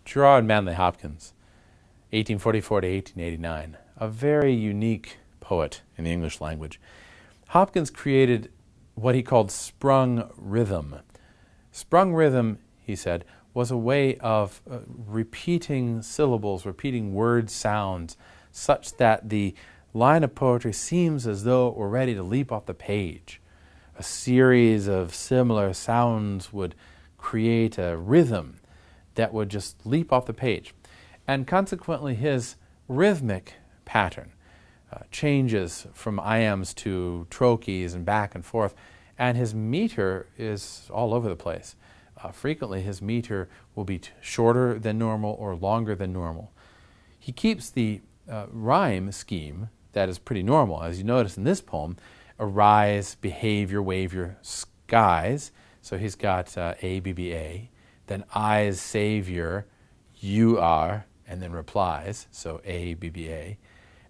Gerard Manley Hopkins, 1844 to 1889, a very unique poet in the English language. Hopkins created what he called sprung rhythm. Sprung rhythm, he said, was a way of repeating syllables, repeating word sounds, such that the line of poetry seems as though it were ready to leap off the page. A series of similar sounds would create a rhythm that would just leap off the page. And consequently, his rhythmic pattern changes from iambs to trochees and back and forth, and his meter is all over the place. Frequently, his meter will be shorter than normal or longer than normal. He keeps the rhyme scheme that is pretty normal. As you notice in this poem, arise, behave your, wave your, skies. So he's got A, B, B, A. Then I's, savior, you are, and then replies. So A, B, B, A.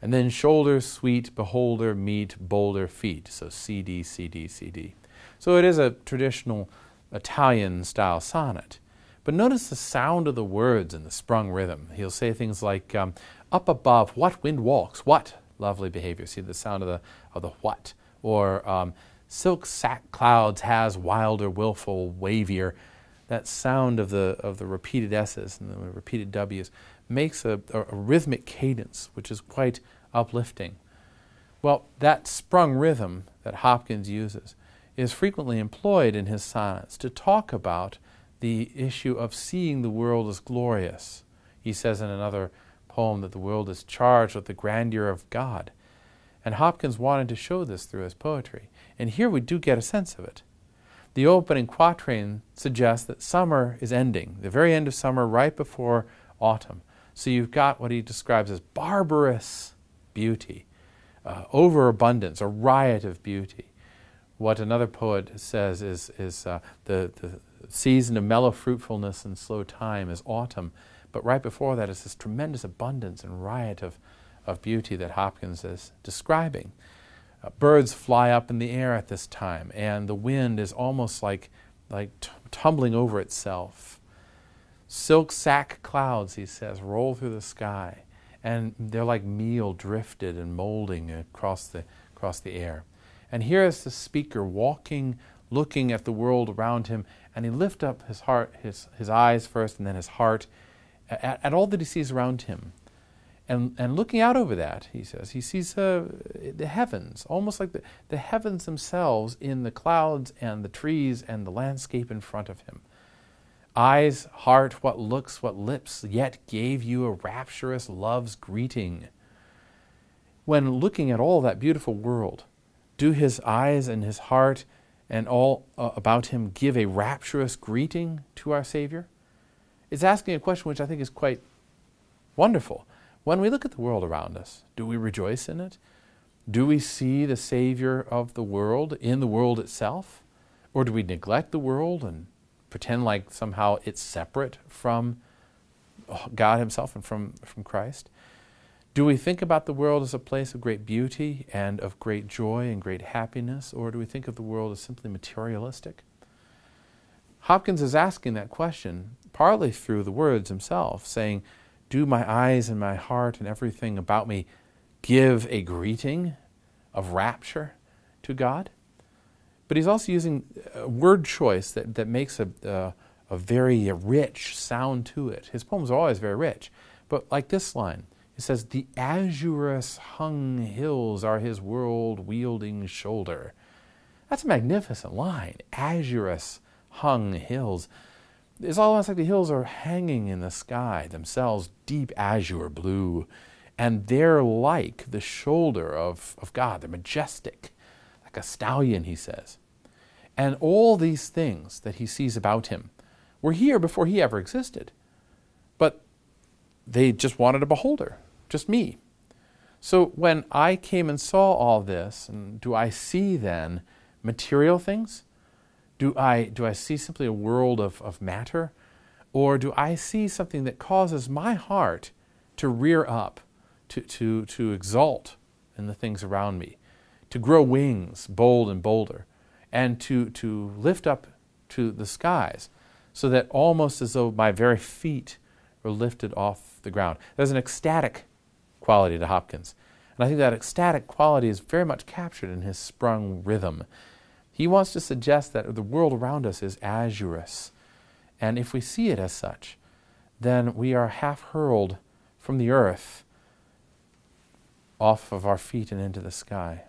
And then shoulder, sweet, beholder, meet, boulder, feet. So C, D, C, D, C, D. So it is a traditional Italian-style sonnet. But notice the sound of the words in the sprung rhythm. He'll say things like, up above, what wind walks, what lovely behavior. See the sound of the what. Or silk sack clouds has wilder, willful, wavier. That sound of the repeated S's and the repeated W's makes a rhythmic cadence, which is quite uplifting. Well, that sprung rhythm that Hopkins uses is frequently employed in his sonnets to talk about the issue of seeing the world as glorious. He says in another poem that the world is charged with the grandeur of God. And Hopkins wanted to show this through his poetry. And here we do get a sense of it. The opening quatrain suggests that summer is ending, the very end of summer, right before autumn. So you've got what he describes as barbarous beauty, overabundance, a riot of beauty. What another poet says is the season of mellow fruitfulness and slow time is autumn, but right before that is this tremendous abundance and riot of beauty that Hopkins is describing. Birds fly up in the air at this time, and the wind is almost like tumbling over itself. Silk sack clouds, he says, roll through the sky, and they're like meal drifted and molding across the air. And here is the speaker walking, looking at the world around him, and he lifts up his heart, his eyes first, and then his heart, at all that he sees around him. And looking out over that, he says, he sees the heavens, almost like the heavens themselves in the clouds and the trees and the landscape in front of him. Eyes, heart, what looks, what lips, yet gave you a rapturous love's greeting. When looking at all that beautiful world, do his eyes and his heart and all about him give a rapturous greeting to our Savior? It's asking a question which I think is quite wonderful. When we look at the world around us, do we rejoice in it? Do we see the Savior of the world in the world itself? Or do we neglect the world and pretend like somehow it's separate from God himself and from Christ? Do we think about the world as a place of great beauty and of great joy and great happiness? Or do we think of the world as simply materialistic? Hopkins is asking that question partly through the words himself, saying, do my eyes and my heart and everything about me give a greeting of rapture to God? But he's also using a word choice that makes a very rich sound to it. His poems are always very rich. But like this line, it says, the azurous hung hills are his world-wielding shoulder. That's a magnificent line, azurous hung hills. It's almost like the hills are hanging in the sky, themselves deep azure blue, and they're like the shoulder of God. They're majestic, like a stallion, he says. And all these things that he sees about him were here before he ever existed. But they just wanted a beholder, just me. So when I came and saw all this, and do I see then material things? Do I see simply a world of matter? Or do I see something that causes my heart to rear up, to exalt in the things around me, to grow wings bold and bolder, and to lift up to the skies, so that almost as though my very feet We're lifted off the ground. There's an ecstatic quality to Hopkins. And I think that ecstatic quality is very much captured in his sprung rhythm. He wants to suggest that the world around us is azurous. And if we see it as such, then we are half hurled from the earth off of our feet and into the sky.